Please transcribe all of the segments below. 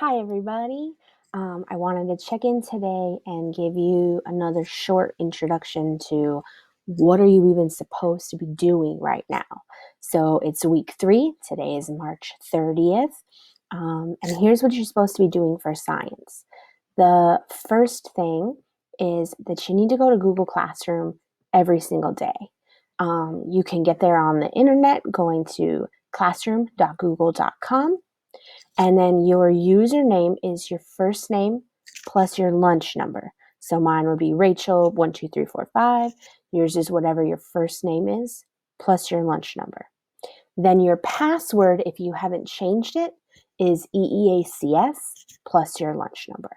Hi, everybody. I wanted to check in today and give you another short introduction to what are you even supposed to be doing right now. So it's week 3. Today is March 30th. And here's what you're supposed to be doing for science. The first thing is that you need to go to Google Classroom every single day. You can get there on the internet going to classroom.google.com. And then your username is your first name plus your lunch number. So mine would be Rachel12345. Yours is whatever your first name is plus your lunch number. Then your password, if you haven't changed it, is EEACS plus your lunch number.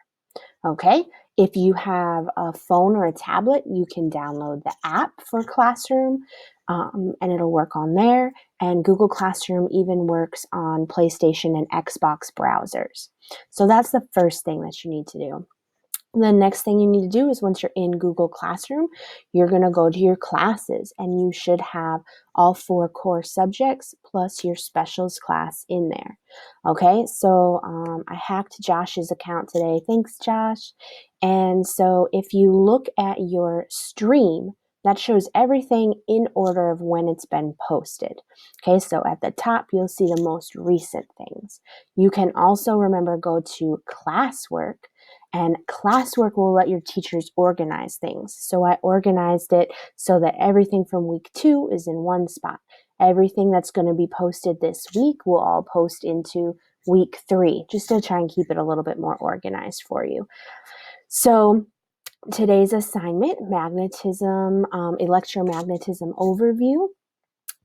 Okay, if you have a phone or a tablet, you can download the app for Classroom, and it'll work on there. And Google Classroom even works on PlayStation and Xbox browsers. So that's the first thing that you need to do. The next thing you need to do is once you're in Google Classroom, you're going to go to your classes, and you should have all 4 core subjects plus your specials class in there. Okay, so I hacked Josh's account today. Thanks, Josh. And so if you look at your stream, that shows everything in order of when it's been posted. Okay, so at the top, you'll see the most recent things. You can also, remember, go to classwork, and classwork will let your teachers organize things. So I organized it so that everything from week 2 is in one spot. Everything that's going to be posted this week will all post into week 3, just to try and keep it a little bit more organized for you. So today's assignment, magnetism, electromagnetism overview.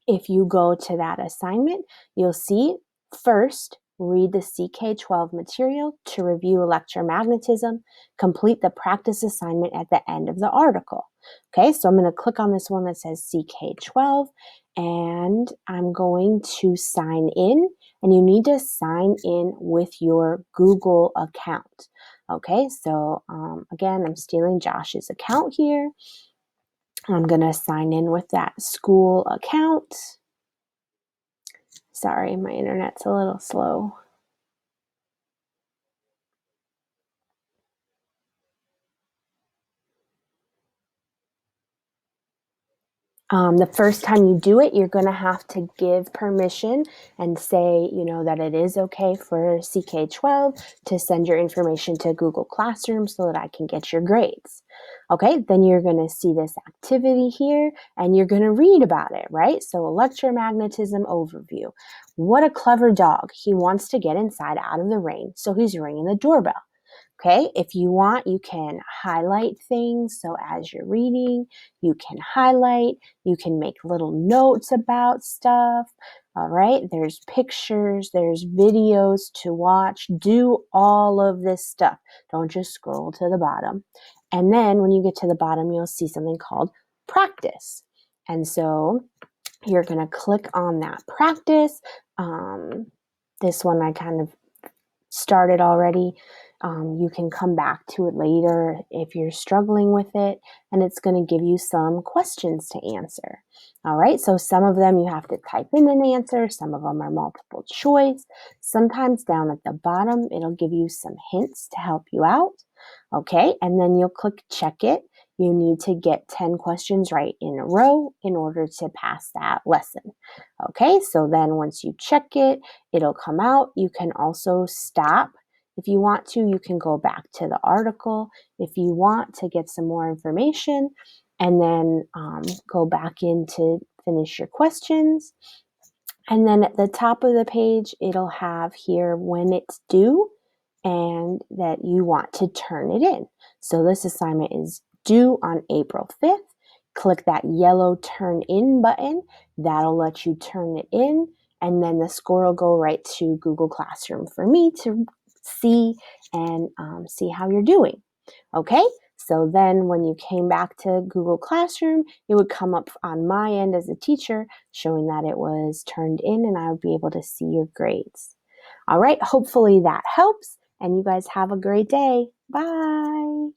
If you go to that assignment, you'll see first, read the CK-12 material to review electromagnetism. Complete the practice assignment at the end of the article. Okay, so I'm going to click on this one that says CK-12, and I'm going to sign in, and you need to sign in with your Google account. Okay, so again, I'm stealing Josh's account here. I'm going to sign in with that school account. Sorry, my internet's a little slow. The first time you do it, you're going to have to give permission and say, that it is okay for CK-12 to send your information to Google Classroom so that I can get your grades. Okay, then you're going to see this activity here, and you're going to read about it, right? So electromagnetism overview. What a clever dog. He wants to get inside out of the rain, so he's ringing the doorbell. Okay, if you want, you can highlight things. So as you're reading, you can highlight, you can make little notes about stuff. All right, there's pictures, there's videos to watch. Do all of this stuff. Don't just scroll to the bottom. And then when you get to the bottom, you'll see something called practice. And so you're going to click on that practice. This one I kind of started already. You can come back to it later if you're struggling with it, and it's going to give you some questions to answer. All right, so some of them you have to type in an answer, some of them are multiple choice. Sometimes down at the bottom, it'll give you some hints to help you out. Okay, and then you'll click check it. You need to get 10 questions right in a row in order to pass that lesson. Okay, so then once you check it, it'll come out. You can also stop. If you want to, you can go back to the article if you want to get some more information, and then go back in to finish your questions. And then at the top of the page, it'll have here when it's due and that you want to turn it in. So this assignment is due on April 5th. Click that yellow turn in button. That'll let you turn it in, and then the score will go right to Google Classroom for me to see and see how you're doing. Okay, so then when you came back to Google Classroom, it would come up on my end as a teacher showing that it was turned in, and I would be able to see your grades. All right, hopefully that helps, and you guys have a great day. Bye.